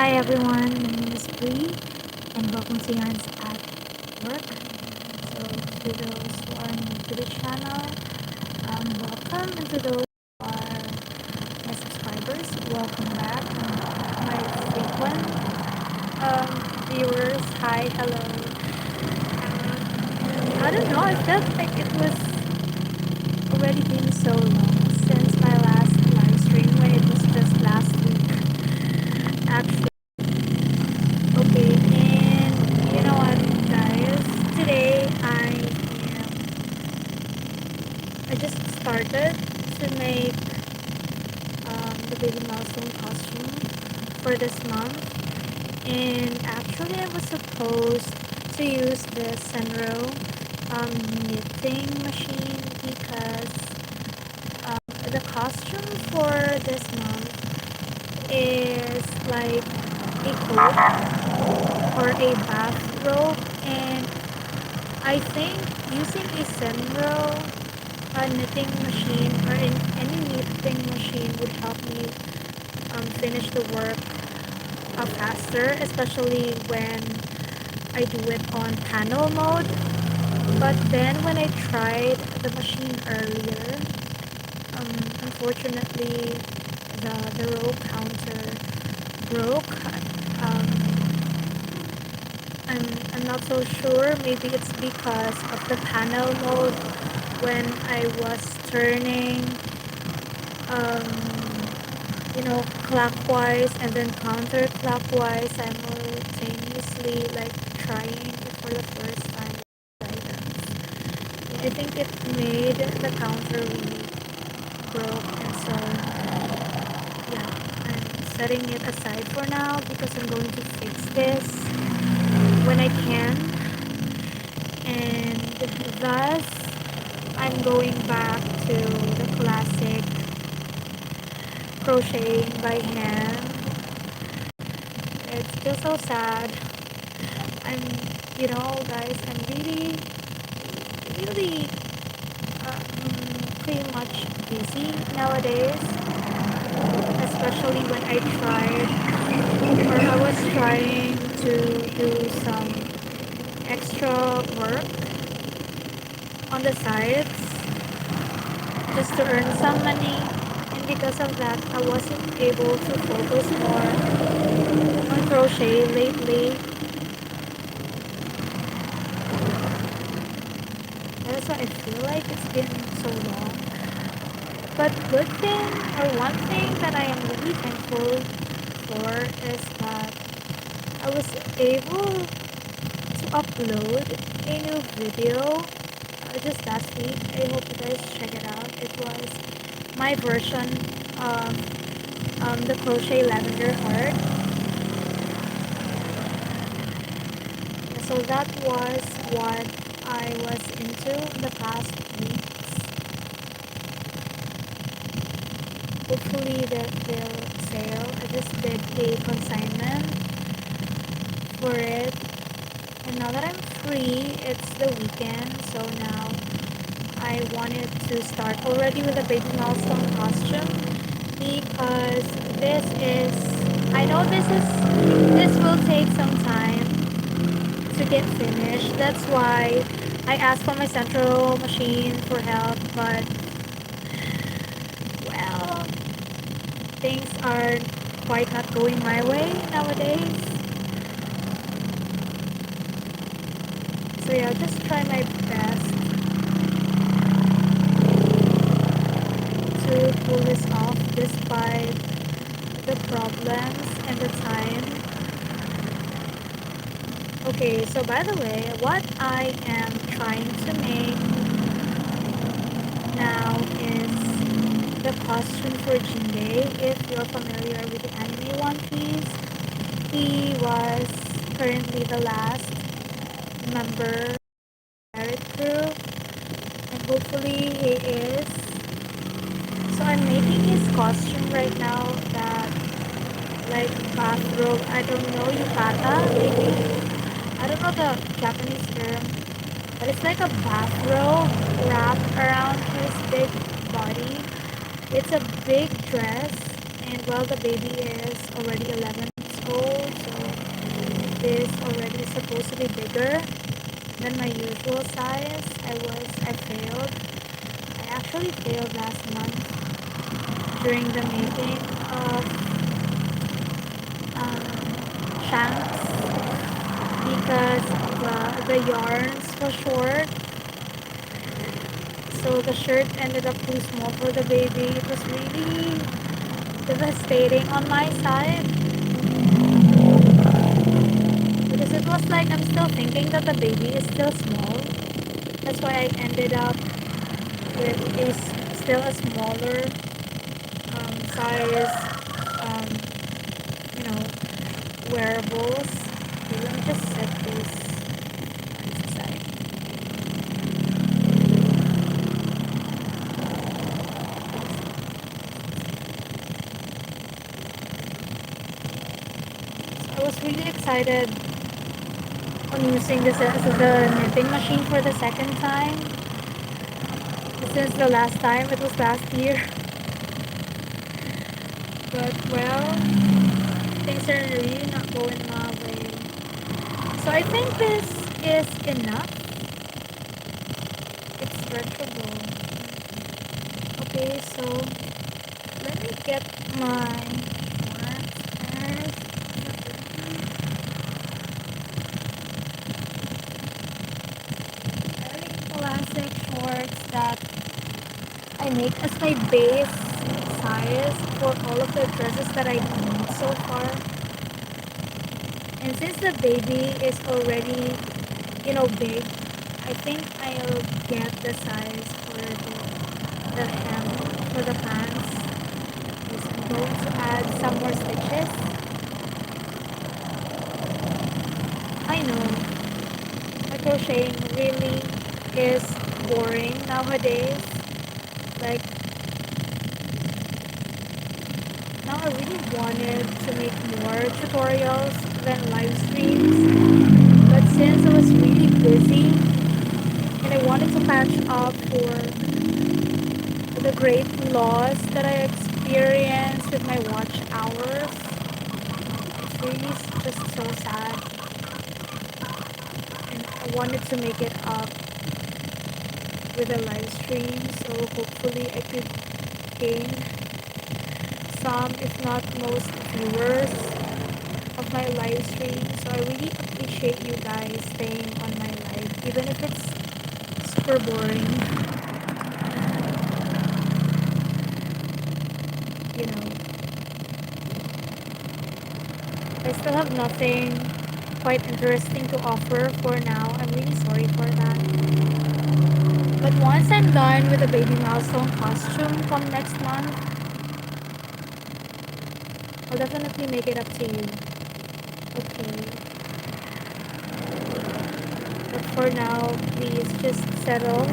Hi everyone, my name is Bree and welcome to Yarns at Work. So to those who are new to the channel, welcome, and to those who are my subscribers, welcome back. And my frequent viewers, hi, hello. I don't know, I felt like it was already been so long since my last live stream when it was just last week. Actually, okay, and you know what, guys? Today I just started to make the baby milestone costume for this month, and actually I was supposed to use this Senro knitting machine because the costume for this month is like a coat or a bathrobe, and I think using a Senro knitting machine or in any knitting machine would help me finish the work faster, especially when I do it on panel mode. But then when I tried the machine earlier, unfortunately the row counter broke. I'm not so sure. Maybe it's because of the panel mode when I was turning, clockwise and then counterclockwise simultaneously, like trying it for the first time. I think it made the counter really broke, and so yeah, I'm setting it aside for now because I'm going to fix this when I can, and thus I'm going back to the classic crocheting by hand. It's just so sad. I'm, guys, I'm really pretty much busy nowadays, especially when I was trying to do some extra work on the sides just to earn some money, and because of that I wasn't able to focus more on crochet lately. That's why I feel like it's been so long. But good thing, or one thing that I am really thankful for, is that I was able to upload a new video just last week. I hope you guys check it out. It was my version of the crochet lavender heart. So that was what I was into the past weeks. Hopefully that will sell. I just did a consignment for it, and now that I'm free, it's the weekend, so now I wanted to start already with a baby milestone costume because I know this will take some time to get finished. That's why I asked for my central machine for help, but well, things are quite not going my way nowadays. So yeah, I'll just try my best to pull this off despite the problems and the time. Okay, so by the way, what I am trying to make now is the costume for Jinbei. If you're familiar with the anime One Piece, he was currently the last member of the pirate crew, and hopefully he is. So I'm making his costume right now, that like bathrobe. I don't know, yukata maybe. I don't know the Japanese term, but it's like a bathrobe wrapped around his big body. It's a big dress, and well, the baby is already 11 months old. supposed to be bigger than my usual size. I failed. I actually failed last month during the making of shanks because the yarns were short. So the shirt ended up too small for the baby. It was really devastating on my side because it was like I'm still thinking that the baby is still small. That's why I ended up with still a smaller size, um, you know, wearables. Okay, let me just set this aside. I was really excited on using this as the knitting machine for the second time. Since the last time, it was last year. But well, things are really not going my way. So I think this is enough. It's stretchable. Okay, so let me get my classic shorts that I make as my base size for all of the dresses that I made so far. And since the baby is already, big, I think I'll get the size for the hem for the pants. Is I'm going to add some more stitches. I know my crocheting really is boring nowadays. Like, now I really wanted to make more tutorials than live streams, but since I was really busy and I wanted to catch up for the great loss that I experienced with my watch hours, it's really just so sad, and I wanted to make it up with a live stream, so hopefully I could gain some, if not most, viewers of my live stream. So I really appreciate you guys staying on my live, even if it's super boring. I still have nothing quite interesting to offer for now. I'm really sorry for that. But once I'm done with the baby milestone costume come next month, I'll definitely make it up to you. Okay. But for now, please just settle on...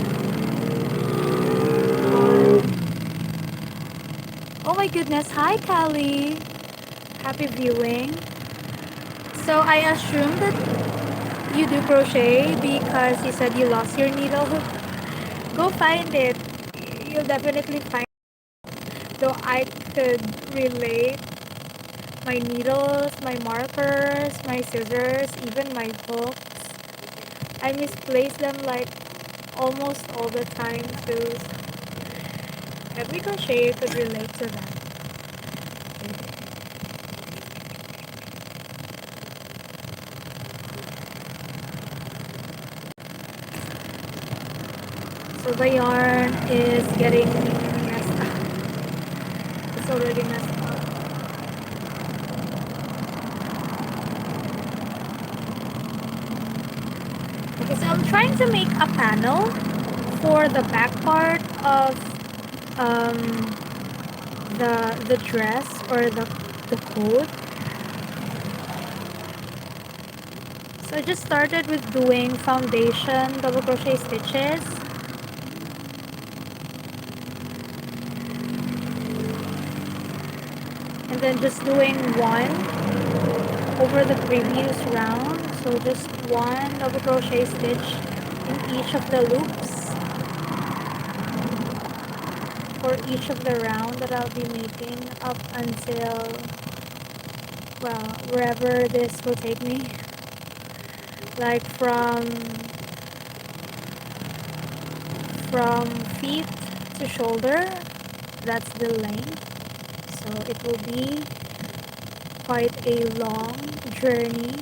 Oh my goodness, hi Callie! Happy viewing. So I assume that you do crochet because you said you lost your needle. Go find it. You'll definitely find it. Though I could relate. My needles, my markers, my scissors, even my books, I misplace them like almost all the time too. Every crocheter could relate to that. So the yarn is getting messed up. It's already messed up. Okay, so I'm trying to make a panel for the back part of the dress or the coat. So I just started with doing foundation double crochet stitches. And then just doing one over the previous round. So just one double crochet stitch in each of the loops for each of the round that I'll be making up until, well, wherever this will take me. like from feet to shoulder. That's the length. So it will be quite a long journey.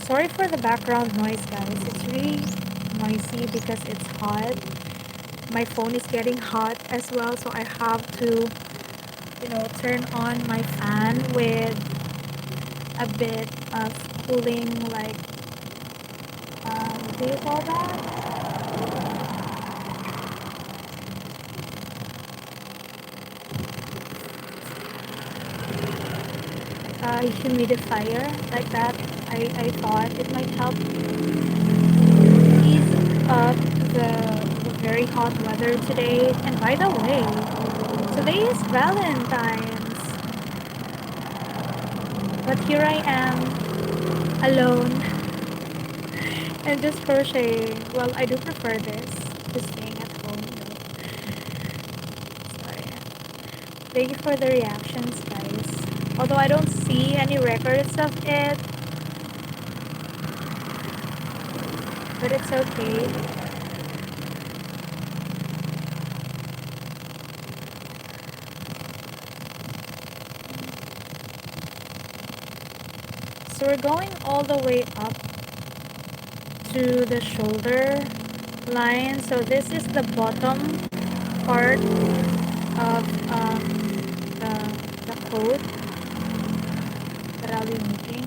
Sorry for the background noise, guys. It's really noisy because it's hot. My phone is getting hot as well, so I have to, turn on my fan with a bit of cooling, like, what do you call that? Humidifier, like that. I thought it might help ease up the very hot weather today. And by the way, today is Valentine's. But here I am, alone, and just crocheting. Well, I do prefer this to staying at home. Sorry. Thank you for the reactions, guys. Although I don't see any records of it, but it's okay. So we're going all the way up to the shoulder line. So this is the bottom part of the coat that I'll be making.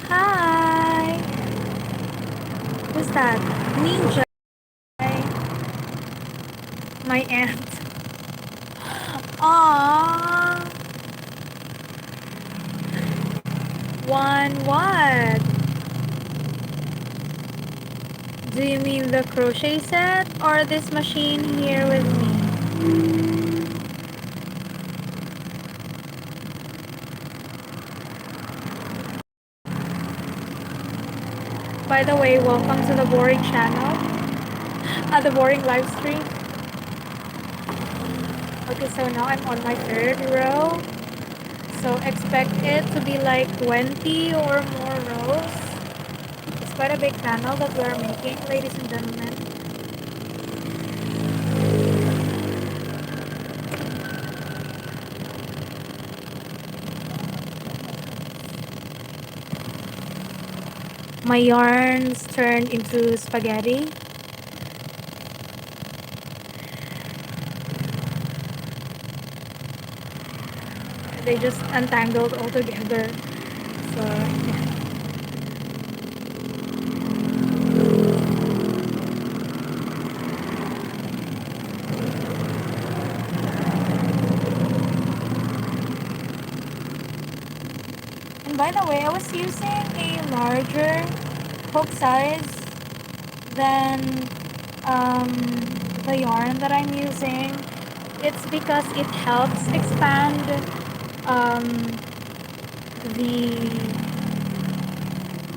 Hi! Who's that? Ninja. My aunt. Aww. One what? Do you mean the crochet set or this machine here with me? By the way, welcome to the boring channel. The boring live stream. Okay, so now I'm on my third row. So expect it to be like 20 or more rows. It's quite a big panel that we're making, ladies and gentlemen. My yarns turned into spaghetti. They just untangled all together. So yeah. And by the way, I was using a larger hook size than the yarn that I'm using. It's because it helps expand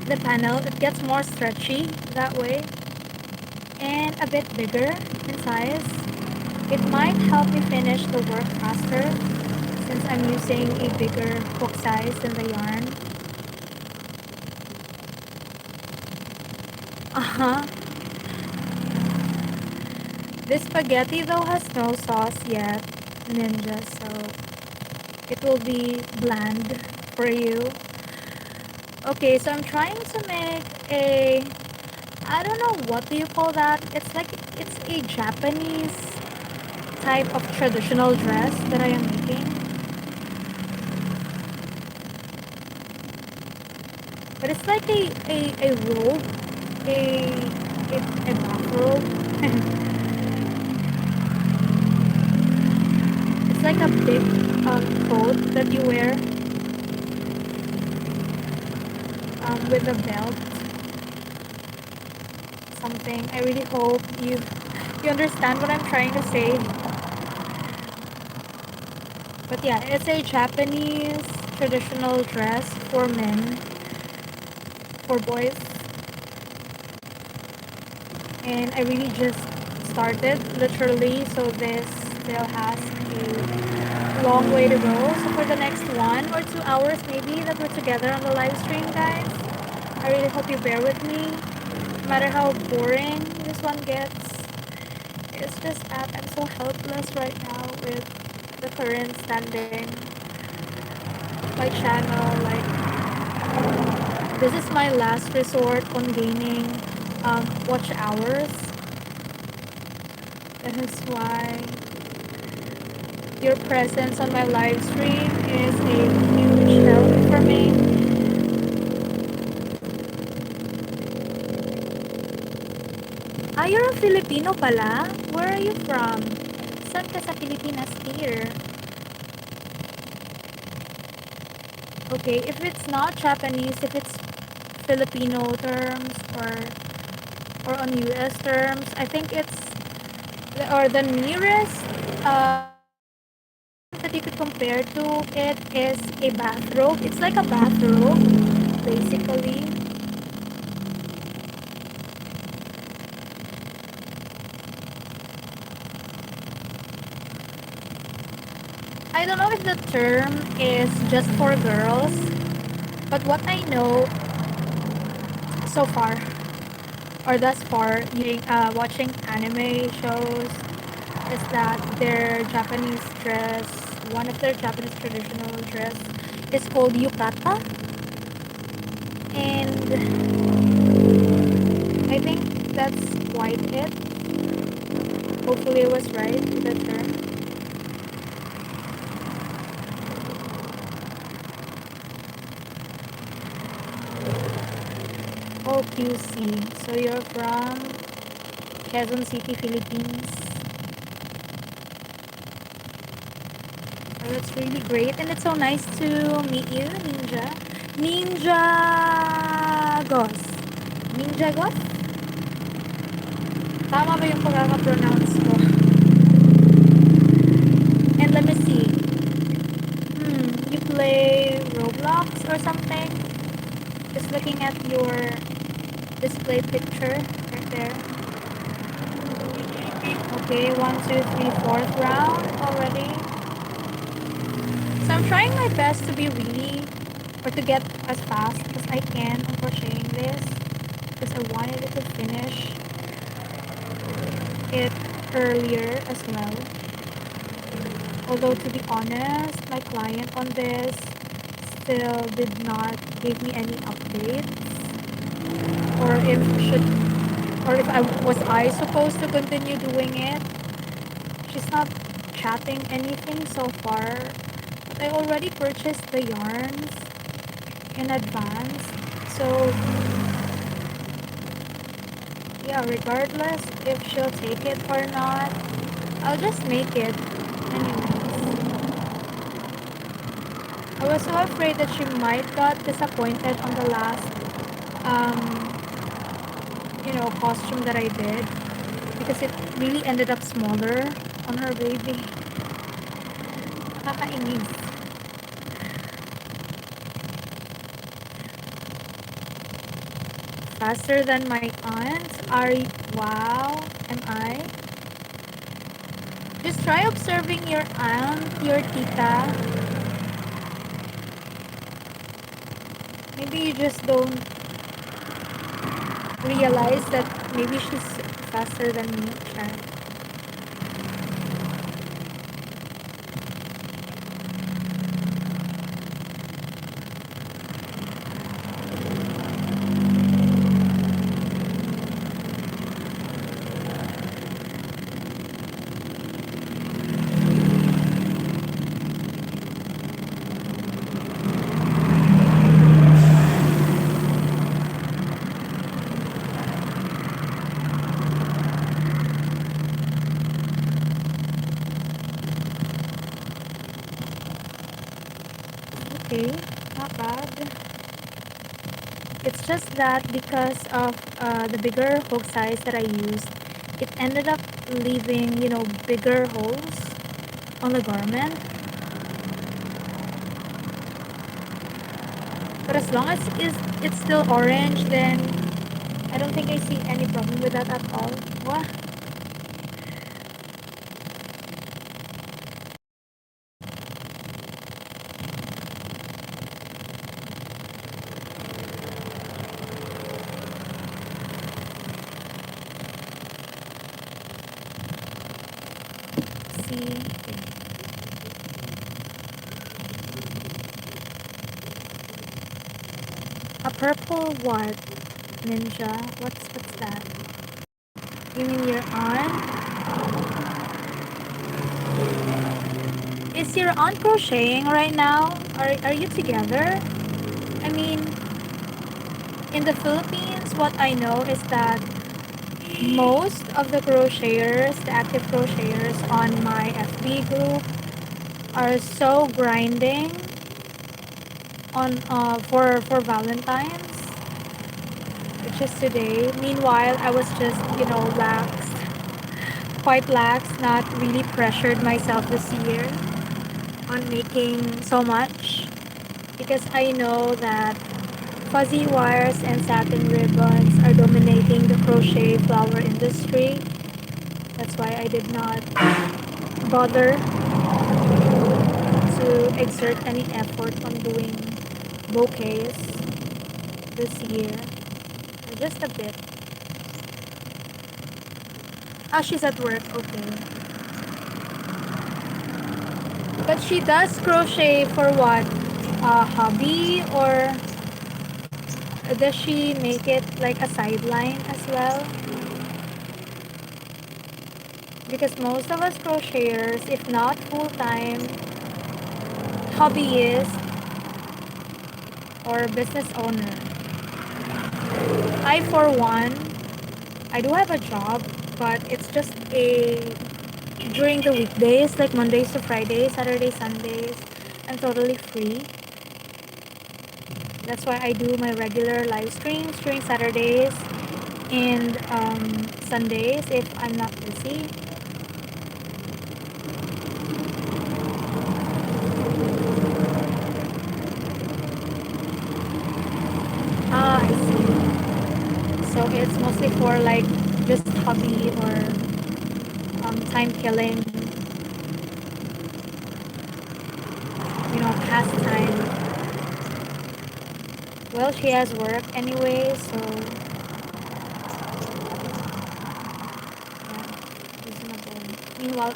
the panel. It gets more stretchy that way and a bit bigger in size. It might help me finish the work faster since I'm using a bigger hook size than the yarn. This spaghetti though has no sauce yet, Ninja, so it will be bland for you. Okay, so I'm trying to make a, I don't know, what do you call that? It's like, it's a Japanese type of traditional dress that I am making. But it's like a robe, a bathrobe. It's like a big coat that you wear with a belt, something. I really hope you understand what I'm trying to say. But yeah, it's a Japanese traditional dress for men, for boys, and I really just started literally, so this still has a long way to go. So for the next 1 or 2 hours maybe that we're together on the live stream, guys, I really hope you bear with me. No matter how boring this one gets, it's just that I'm so helpless right now with the current standing my channel. Like, this is my last resort on gaining watch hours. That is why your presence on my live stream is a huge help for me. Ah, you're a Filipino pala? Where are you from? Saan ka sa Pilipinas here? Okay, if it's not Japanese, if it's Filipino terms or on US terms, I think it's the nearest that you could compare to it is a bathrobe. It's like a bathrobe, basically. I don't know if the term is just for girls, but what I know so far, or thus far, watching anime shows, is that their Japanese dress, one of their Japanese traditional dress, is called yukata, and I think that's quite it. Hopefully, I was right with the term. Oh, QC. So you're from Quezon City, Philippines. Oh, that's really great. And it's so nice to meet you, Ninja. Ninja Gos. Ninja Gos? Tama ba yung pagkaka-pronounce ko? And let me see. You play Roblox or something? Just looking at your display picture right there. Okay, 4th round already. So I'm trying my best to be really, or to get as fast as I can on crocheting this, because I wanted it to finish it earlier as well. Although to be honest, my client on this still did not give me any updates, or if I supposed to continue doing it. She's not chatting anything so far, but I already purchased the yarns in advance, so yeah, regardless if she'll take it or not, I'll just make it anyways. I was so afraid that she might got disappointed on the last costume that I did, because it really ended up smaller on her baby. Nakakainis. Faster than my aunt? Wow, am I? Just try observing your aunt, your tita. Maybe you just don't realize that maybe she's faster than me, Chan. okay, not bad. It's just that because of the bigger hook size that I used, it ended up leaving, bigger holes on the garment. But as long as it's still orange, then I don't think I see any problem with that at all. What? See? A purple what? Ninja? What's that? You mean you're on? Is your aunt crocheting right now? Are you together? I mean, in the Philippines, what I know is that most of the crocheters, the active crocheters on my FB group are so grinding on for Valentine's, which is today. Meanwhile, I was just, lax, quite lax, not really pressured myself this year on making so much because I know that fuzzy wires and satin ribbons are dominating the crochet flower industry. That's why I did not bother to exert any effort on doing bouquets this year. Just a bit. Oh, she's at work. Okay. But she does crochet for what? A hobby, or does she make it like a sideline as well? Because most of us crocheters, if not full-time hobbyist or business owner, I for one, I do have a job, but it's just during the weekdays, like Mondays to Fridays, Saturdays, Sundays, I'm totally free. That's why I do my regular live streams during Saturdays and Sundays if I'm not busy. Ah, I see. So it's mostly for like just hobby or time killing, pastime. Well, she has work anyway, so yeah, reasonable. Meanwhile,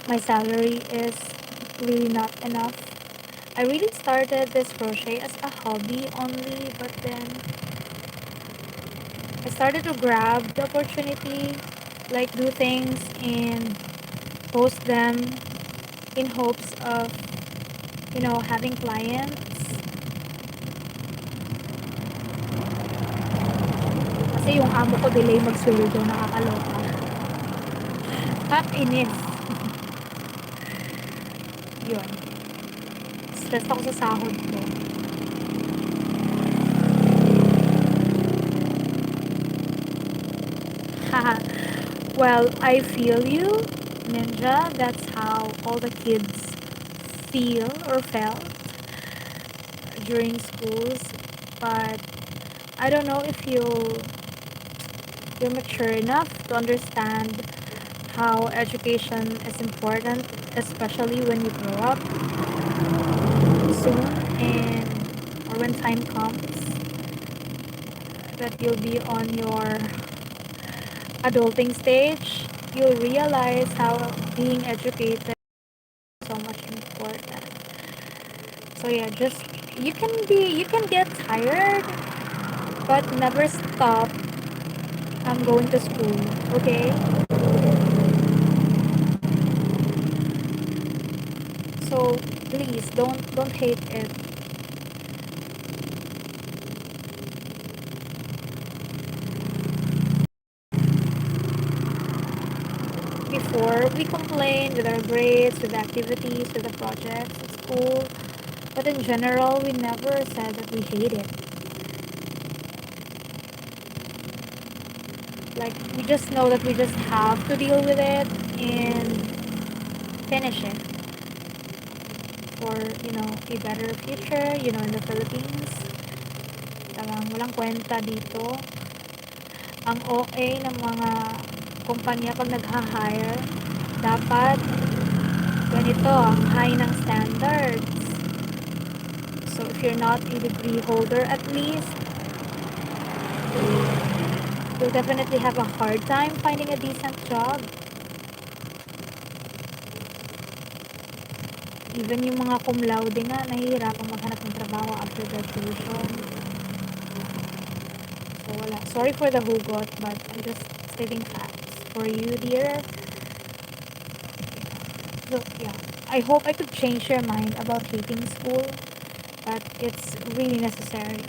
my salary is really not enough. I really started this crochet as a hobby only, but then I started to grab the opportunity, like do things and post them in hopes of, having clients. Kasi yung amo ko delay magsweldo, nakakaloka. Inis. Yun. Stress ako sa sahod ko. Haha. Well, I feel you, Ninja. That's how all the kids feel or felt during schools. But I don't know if you're mature enough to understand how education is important, especially when you grow up soon and or when time comes that you'll be on your adulting stage. You'll realize how being educated is so much important. So yeah, just you can get tired, but never stop going to school. Okay. So please don't hate it. Before we complain with our grades, with activities, with the projects at school, But in general, we never said that we hate it. Like, we just know that we just have to deal with it and finish it for, a better future, in the Philippines. Walang kwenta dito. Ang OA ng mga kumpanya pag nag-hire, dapat ganito, ang high ng standards. So if you're not a degree holder, at least, you'll definitely have a hard time finding a decent job. Even yung mga cum laude nga, nahihirapang maghanap ng trabaho after graduation. So, wala. Sorry for the hugot, but I'm just stating facts for you, dear. So, yeah. I hope I could change your mind about hating school, but it's really necessary.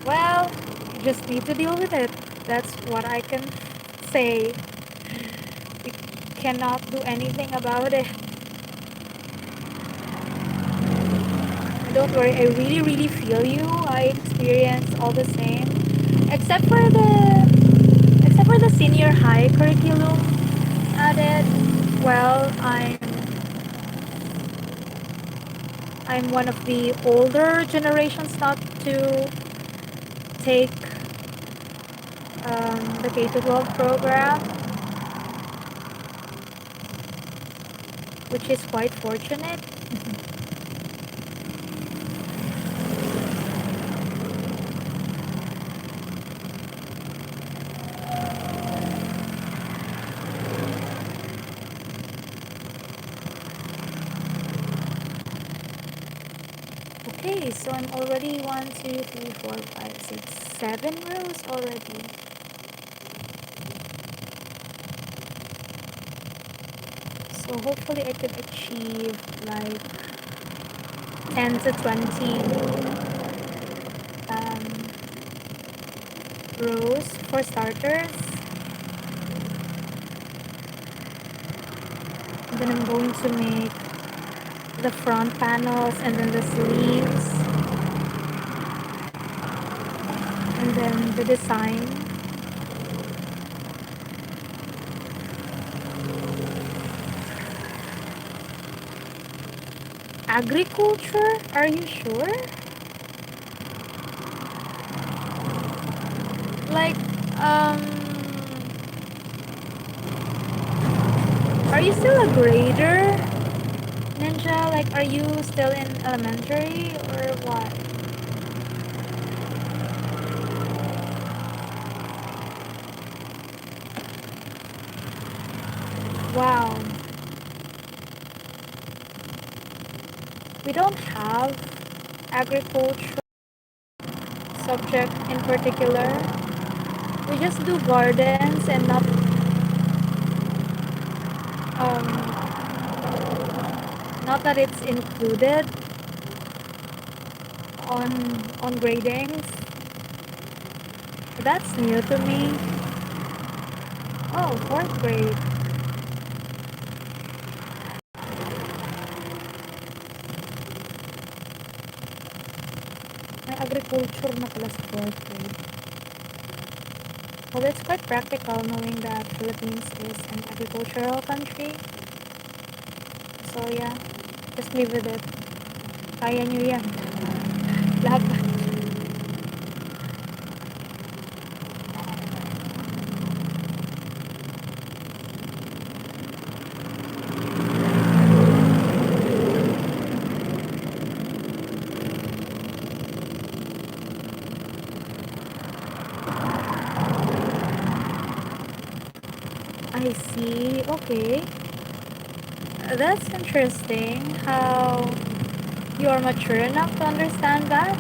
Well, you just need to deal with it. That's what I can say. We cannot do anything about it. Don't worry, I really, really feel you. I experience all the same. Except for the senior high curriculum added. Well, I'm one of the older generations not to take the K-12 program, which is quite fortunate. Okay, so I'm already 1, 2, 3, 4, 5, 6, 7 rows already. So hopefully I could achieve like 10 to 20 rows for starters. And then I'm going to make the front panels and then the sleeves and then the design. Agriculture? Are you sure? Like, are you still a grader, Ninja? Like, are you still in elementary or what? Wow. We don't have agriculture subject in particular. We just do gardens and not that it's included on gradings. That's new to me. Oh, 4th grade. May agriculture na pala sa 4th grade. Well, it's quite practical knowing that Philippines is an agricultural country. So yeah, just live with it. Kaya nyo yan. Laban. I see. Okay. That's interesting how you are mature enough to understand that.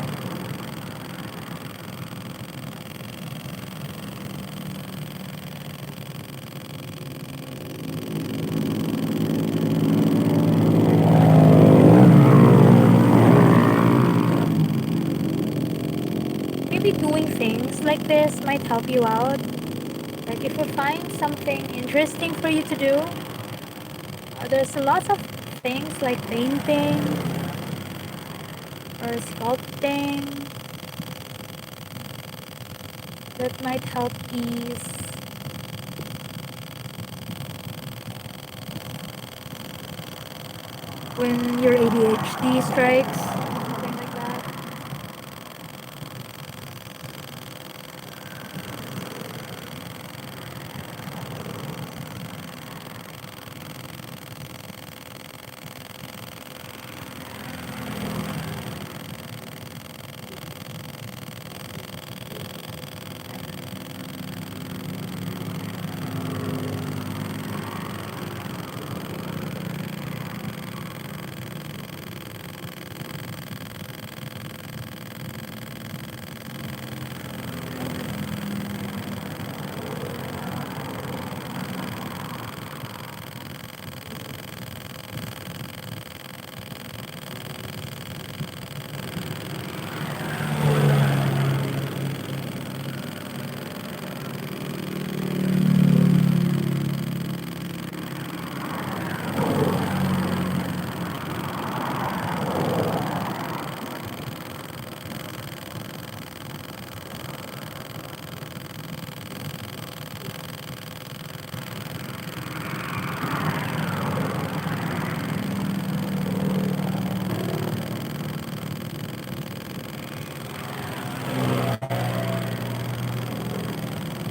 maybe doing things like this might help you out. Like if you find something interesting for you to do, there's lots of things like painting or sculpting that might help ease when your ADHD strikes, something like that.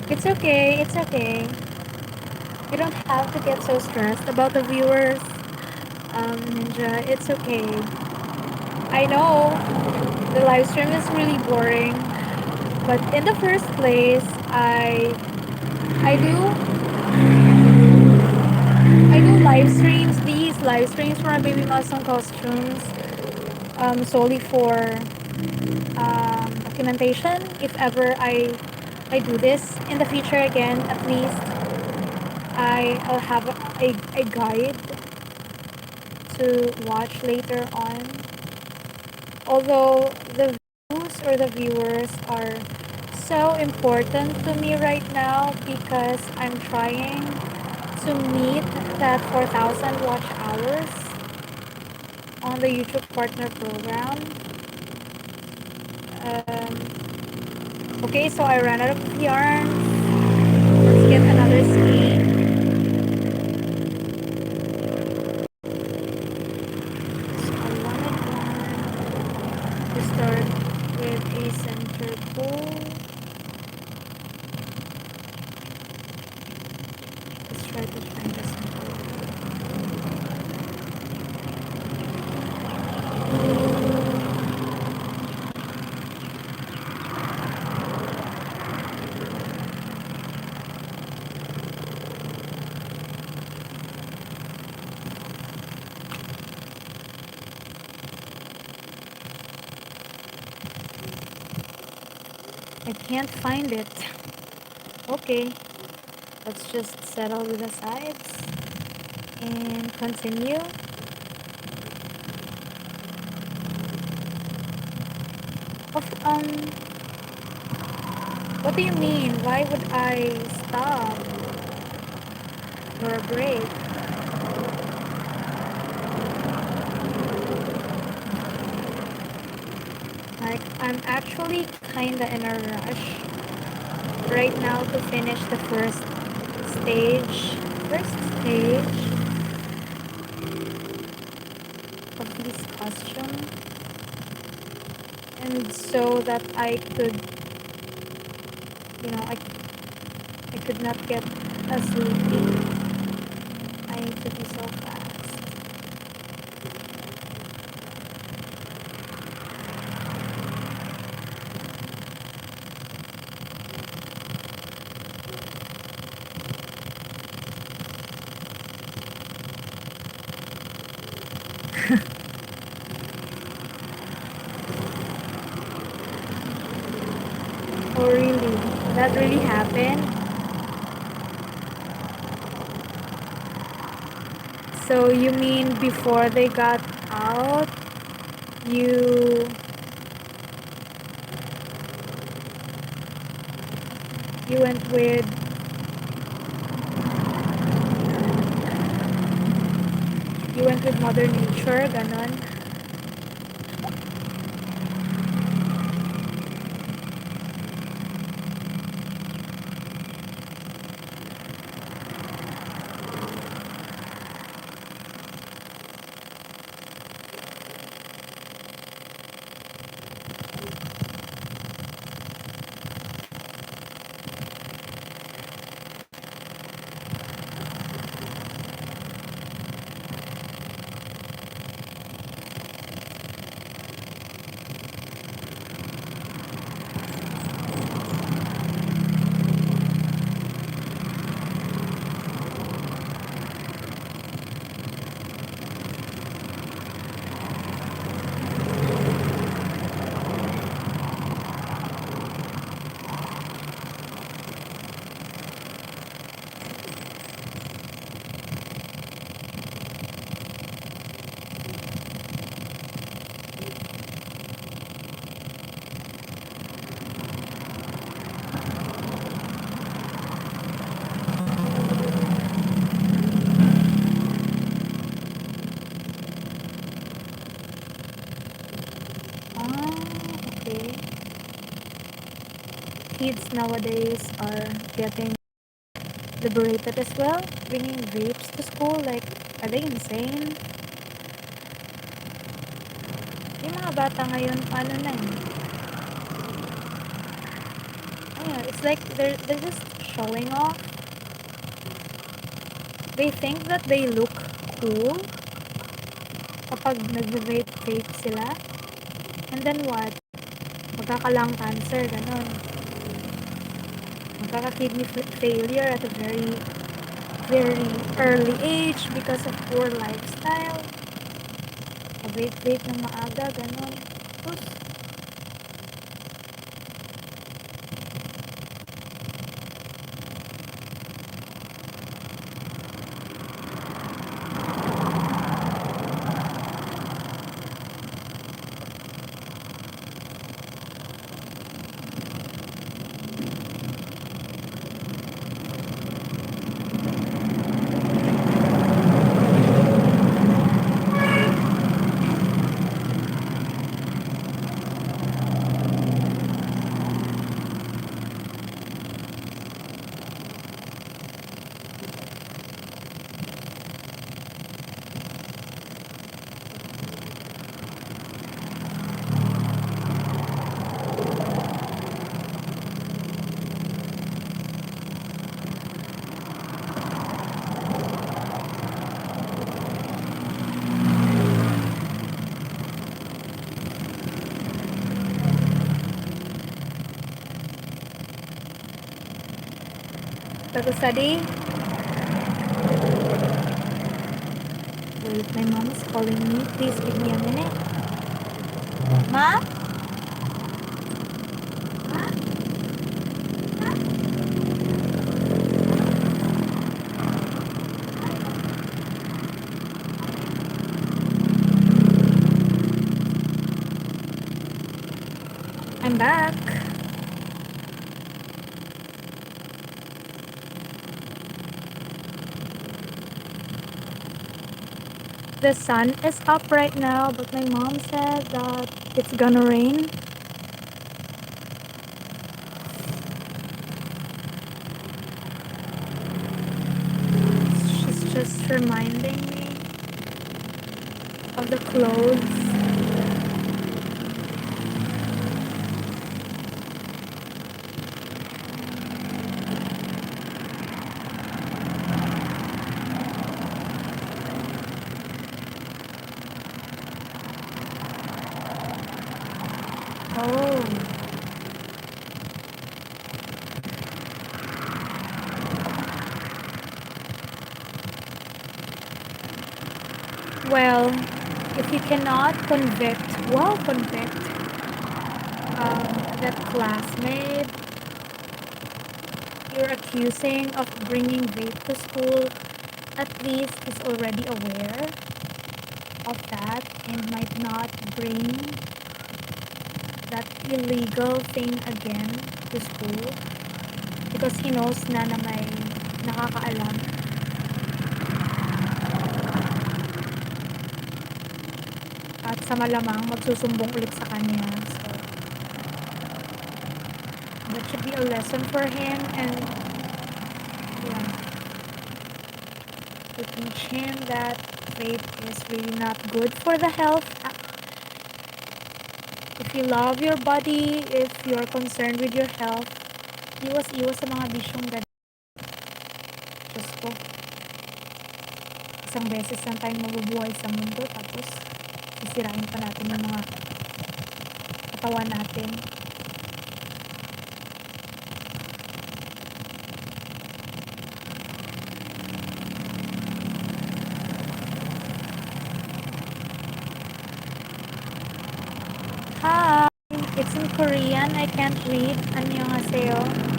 It's okay, it's okay. You don't have to get so stressed about the viewers, Ninja. It's okay. I know the live stream is really boring, but in the first place, I do live streams. These live streams for my baby milestone costumes, solely for documentation. If ever I do this in the future again, at least I'll have a guide to watch later on. Although the views or the viewers are so important to me right now because I'm trying to meet that 4,000 watch hours on the YouTube Partner Program. Okay, so I ran out of yarns. Let's get another skein. So I wanted to start with a center pull. Let's try to find a center. I can't find it. Okay, let's just settle with the sides and continue. What do you mean? Why would I stop for a break? Like, I'm actually kinda in a rush right now to finish the first stage of this costume, and so that I could, I could not get as sleepy. I need to be so fast. Oh really? That really happened? So you mean before they got out, you You went with Mother Nature, ganon. Okay. Kids nowadays are getting liberated as well, bringing vapes to school. Like, are they insane? Yung mga bata ngayon, paano na eh? Oh yeah, it's like they're just showing off. They think that they look cool kapag nag-vape sila. And then what? Magkaka-lung cancer, ganon. Magkaka-kidney failure at a very, very early age because of poor lifestyle. Vape ng maaga, ganon. Tapos, to study. Wait, my mom is calling me. Please give me a minute. Ma? I'm back. The sun is up right now, but my mom said that it's gonna rain. She's just reminding me of the clothes. Oh. Well, if you cannot convict that classmate you're accusing of bringing vape to school, at least is already aware of that and might not bring that illegal thing again to school. because he knows na may nakakaalam. At sa malamang magsusumbong ulit sa kanya. So that should be a lesson for him, and yeah, to teach him that vape is really not good for the health. If you love your body, if you're concerned with your health, iwas sa mga bisyong ganito. Diyos ko, isang beses lang tayong mabubuhay sa mundo, tapos isirain pa natin yung mga katawan natin. Hi! It's in Korean. I can't read. 안녕하세요.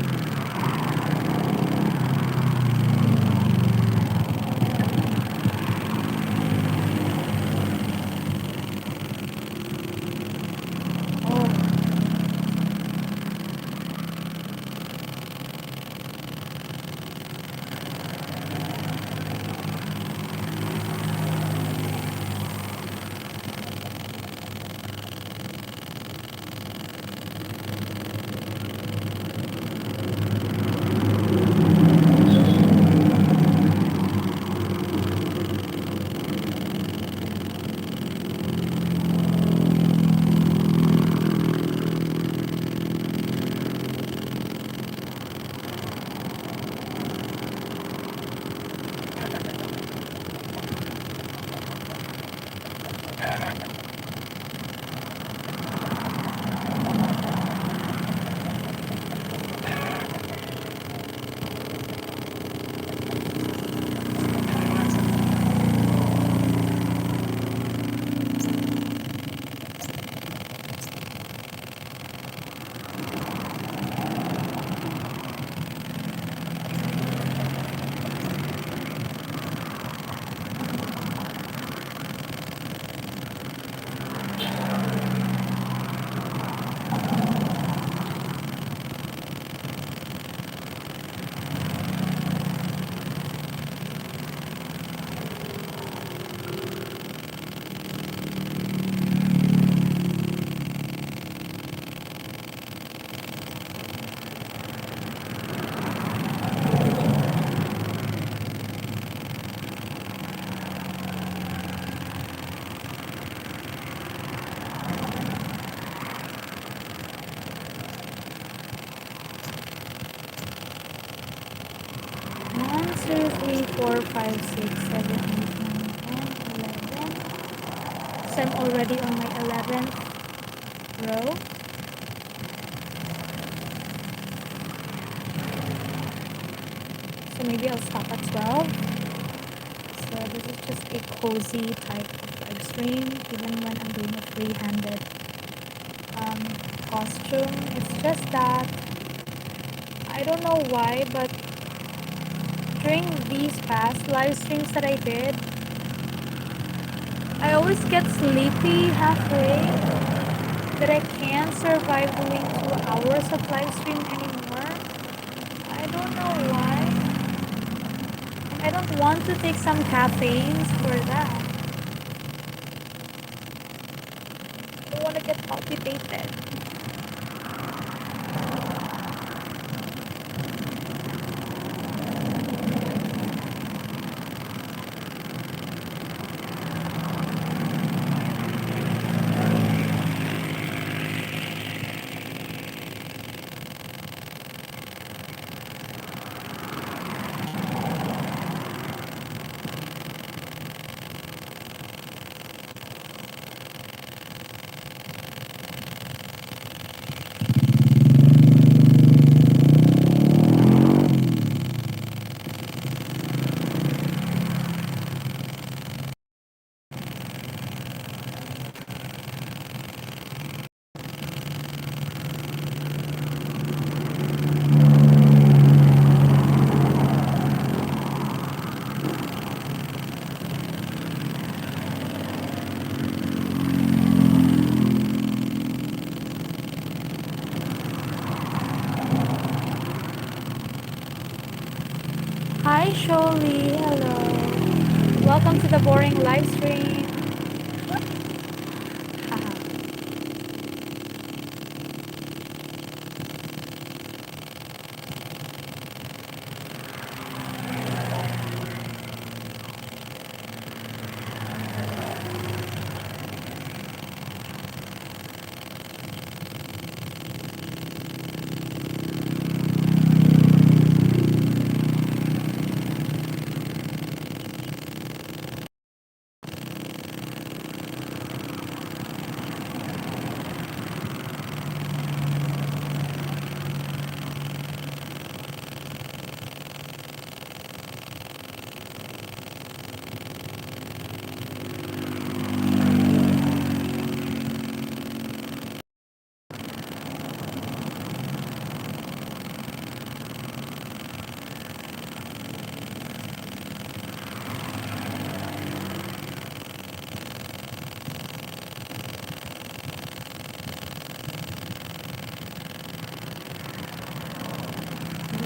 Two, 3, 4, 5, 6, 7, 8, 9, 10, 11. So I'm already on my 11th row. So maybe I'll stop at 12. So this is just a cozy type of live stream, even when I'm doing a free-handed costume. It's just that I don't know why, but during these past live streams that I did, I always get sleepy halfway, that I can't survive doing 2 hours of live stream anymore. I don't know why. And I don't want to take some caffeines for that. I don't want to get palpitated. Hi, Sholi. Hello. Welcome to the boring live stream. Haha.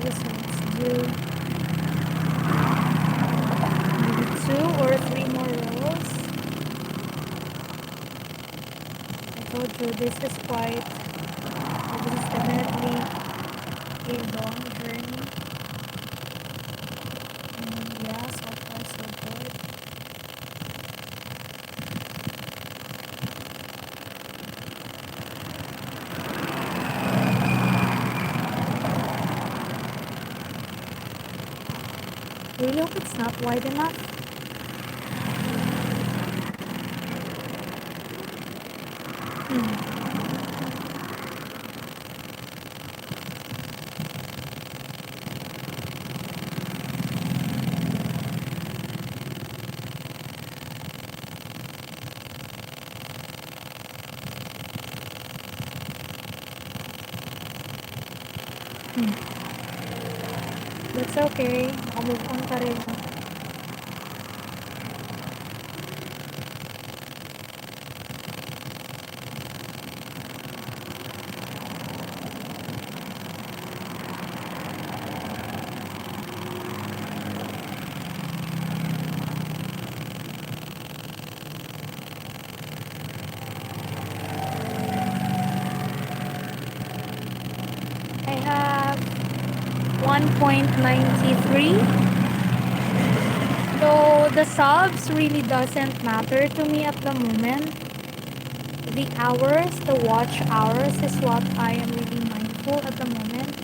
This one's due. Maybe 2 or 3 more rows. I told you this is quite, this is definitely a long journey. And yeah, so far so good. I really hope it's not wide enough. That's okay. Move on pa rin. I have 1.93. So the subs really doesn't matter to me at the moment. The hours, the watch hours is what I am really mindful at the moment.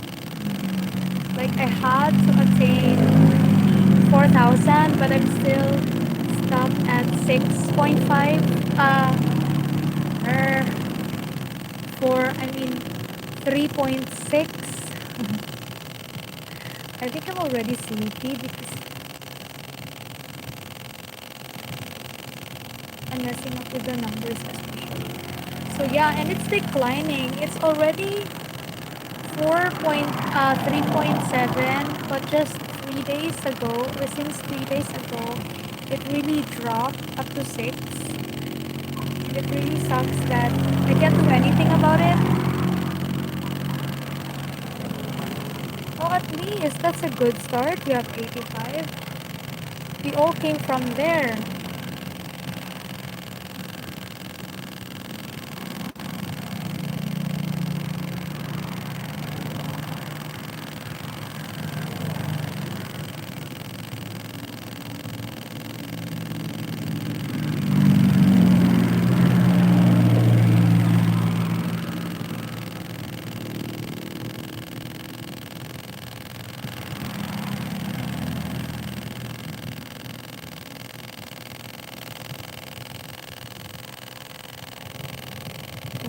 Like I had to attain 4,000, but I'm still stuck at 6.5. Er, 3.6. I think I'm already sleepy because I'm messing up with the numbers especially. So yeah, and it's declining. It's already 3.7, but just 3 days ago, or since 3 days ago, it really dropped up to 6. It really sucks that I can't do anything about it. Oh, at least that's a good start. We have 85. We all came from there.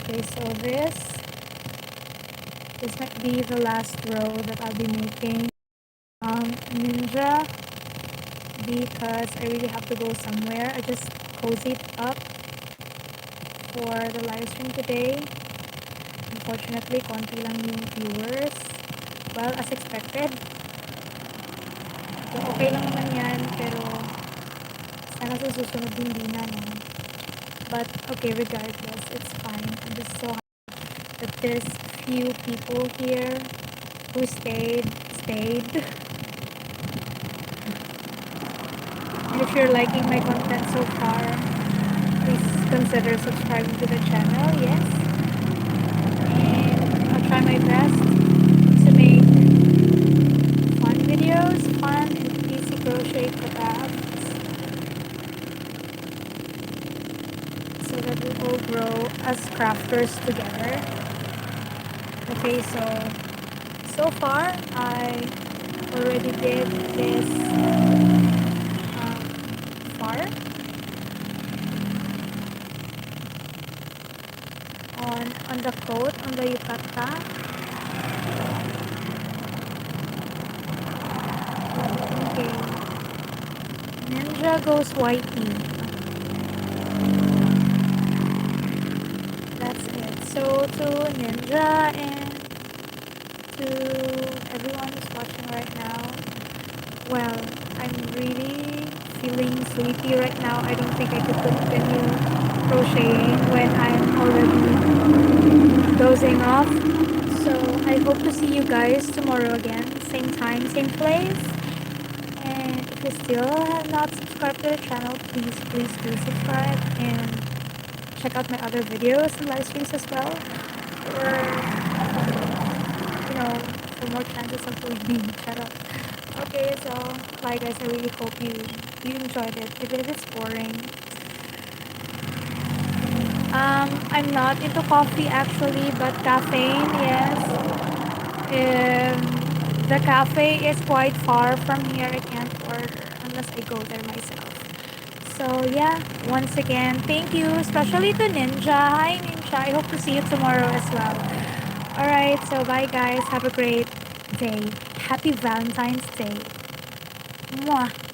Okay, so this might be the last row that I'll be making ninja, because I really have to go somewhere. I just cozied up for the live stream today. Unfortunately, konti lang yung viewers. Well, as expected. So, okay lang naman yan, pero sana sa susunod hindi na, no? But, okay, regardless, it's fine. I'm just so happy that there's few people here who stayed. if you're liking my content so far, please consider subscribing to the channel. Yes, and I'll try my best to make fun videos, fun and easy crochet crafts, so that we all grow as crafters together. Okay, so far I already did this far on the coat, on the yukata. Okay, Ninja goes whitey. That's it. So to Ninja and to everyone who's watching right now, well, I'm really feeling sleepy right now. I don't think I could continue crocheting when I'm already dozing off. So I hope to see you guys tomorrow again, same time, same place. And if you still have not subscribed to the channel, please do subscribe and check out my other videos and live streams as well, or for more chances of being shut up. Okay, so bye guys. I really hope you enjoyed it, even if it's boring. I'm not into coffee actually, but caffeine, yes. The cafe is quite far from here. I can't order unless I go there myself. So yeah, once again, thank you, especially to Ninja. Hi Ninja, I hope to see you tomorrow as well. Alright, so bye guys. Have a great day. Happy Valentine's Day. Mwah.